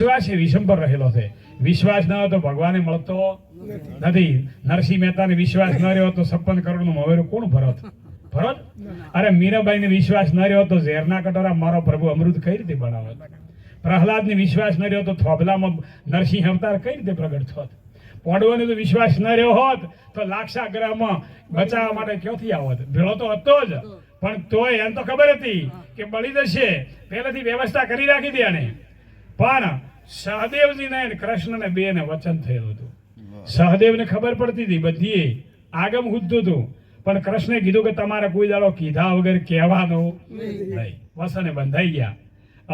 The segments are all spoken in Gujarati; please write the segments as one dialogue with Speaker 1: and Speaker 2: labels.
Speaker 1: વિશ્વાસ એ વિષમ પર રહેલો છે. વિશ્વાસ ન હોય તો ભગવાને મળતો નથી. નરસિંહ મહેતાને વિશ્વાસ ન રહ્યો તો 56 કરોડનું મવેરું કોણ ભરત? અરે મીરાબાઈને વિશ્વાસ ન રહ્યો તો ઝેરના કટોરા મારો પ્રભુ અમૃત કઈ રીતે બનાવત? પ્રહલાદને વિશ્વાસ ન રહ્યો તો થોભલામાં નરસિંહ અવતાર કઈ રીતે પ્રગટ થોત? પોંડવોને તો વિશ્વાસ ન રહ્યો હોત તો લાક્ષાગ્રહમાં બચાવવા માટે ક્યાંથી આવત? ભેળો તો હતો જ, પણ તોય એમ તો ખબર હતી કે બળી જશે, પહેલેથી વ્યવસ્થા કરી રાખી હતી એને. પણ સહદેવજીને કૃષ્ણને બેને વચન થયેલું હતું. સહદેવને ખબર પડતી હતી બધી, આગમ ઉઠતું હતું, પણ કૃષ્ણે કીધું કે તમારે કોઈ દાડો કીધા વગર કહેવાનું નહીં. વસને બંધાઈ ગયા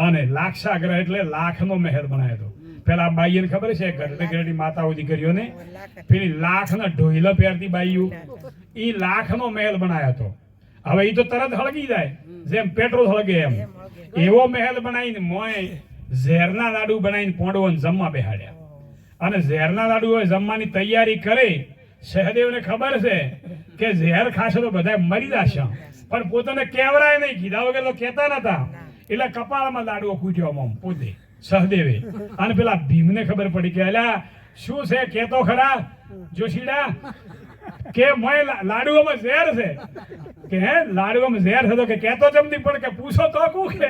Speaker 1: અને લાક્ષાગ્રહ એટલે લાખનો મહેલ બનાવ્યો હતો. પેલા બાઈને ખબર છે ગરડી માતાઓ દીકરીઓને પેલી લાખના ઢોઈલા પહેરતી બાઈઓ, એ લાખનો મહેલ બનાવ્યો હતો. હવે એ તો તરત હળગી જાય જેમ પેટ્રોલ હળગે એમ. એવો મહેલ બનાવીને મોય ઝેરના લાડુ બનાવીને પોંડવોને જમવા બેહાડ્યા. અને ઝેરના લાડુ જમવાની તૈયારી કરી. સહદેવને ખબર છે કે ઝેર ખાશે તો બધા મરી જશે, પણ પોતાને કેવરાય નહીં, કીધા વગર તો કહેતા નતા. એટલે કપાળમાં લાડુઓ કૂટ્યો પોતે સહદેવે. અને પેલા ભીમને ખબર પડી કે અલ્યા શું છે કેતો ખરા જોશીડા, કે મોય લાડુઓમાં ઝેર છે, કે હે લાડુઓમાં ઝેર છે તો કે કેતો જમતી પણ કે પૂછો તો કુ કે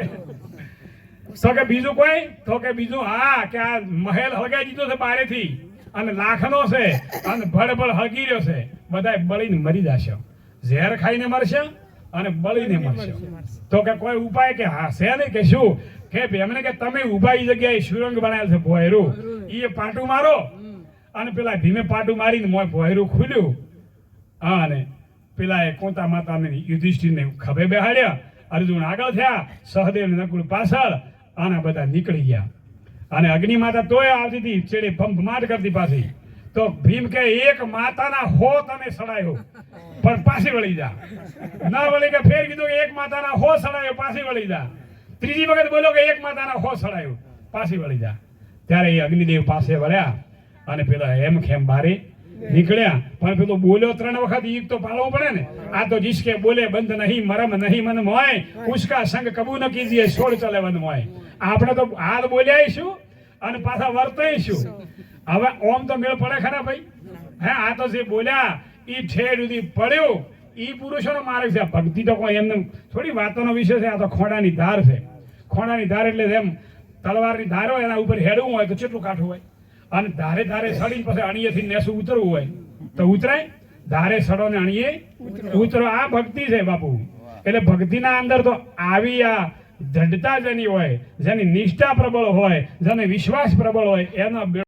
Speaker 1: તો કે બીજું કોઈ, તો કે બીજું હા કે આ મહેલ હળગાઈ દીધો છે બારેથી અને લાખનો છે અને ભડભડ હળગી રહ્યો છે, બધા બળીને મરી જશે. ઝેર ખાઈને મરશે અને બળીને મરશે. તો કે કોઈ ઉપાય કે હા છે નહીં કે શું કે એમને કે તમે ઉભા એ જગ્યાએ સુરંગ બનાવેલ છે ભોયરું, એ પાટું મારો. અને પેલા ભીમે પાટું મારીને મોય ભોયરું ખુલ્યું અને પેલા કોંતા માતાને યુધિષ્ઠિરને ખભે બેહાડ્યા. અર્જુન આગળ થયા, સહદેવ નકુલ પાછળ, અને બધા નીકળી ગયા. અને અગ્નિ માતા તોય આવતી હતી, છેડે ભંભમાટ કરતી પાછી. તો ભીમ કે એક માતાના હો તમે સડાયો પણ પાછી વળી જા. ના વળી કે ફેર કીધું એક માતાના હો સડાયો પાછી વળી જા. ત્રીજી વખત બોલ્યો કે એક માતાના હો સડાયો પાછી વળી જા. ત્યારે એ અગ્નિદેવ પાસે વળ્યા અને પેલા હેમ ખેમ બારે નીકળ્યા. પણ પેલો બોલ્યો 3 વખત, ઈક તો પાળવો પડે ને. આ તો જીસકે બોલે બંધ નહીં મરમ નહીં મન મોય, ઉસકા સંગ કબૂ ન કીજીએ છોડ ચલે વન મોય. આપણે તો હાલ બોલ્યાઈશું અને પાછા વર્તાઈશું. હવે ઓમ તો મેળ પડે ખરા ભાઈ? હે આ તો જે બોલ્યા ઈ ઠેર સુધી પડ્યો, ઈ પુરુષોનો માર્ગ છે. ભક્તિ તો કોઈ એમને થોડી વાતોનો વિષય છે. આ તો ખોડાની ધાર છે. ખોડાની ધાર એટલે જેમ તલવારની ધાર હોય એના ઉપર હેડવું હોય તો કેટલું કાઠું હોય, અને ધારે ધારે સડીને પછી અણીએથી નેસું ઉતરવું હોય તો ઉતરાય. ધારે સડો ને અણીએ ઉતરો. આ ભક્તિ છે બાપુ. એટલે ભક્તિના અંદર તો આવી આ દઢતા જેની હોય, જેની નિષ્ઠા પ્રબળ હોય, જેને વિશ્વાસ પ્રબળ હોય, એનો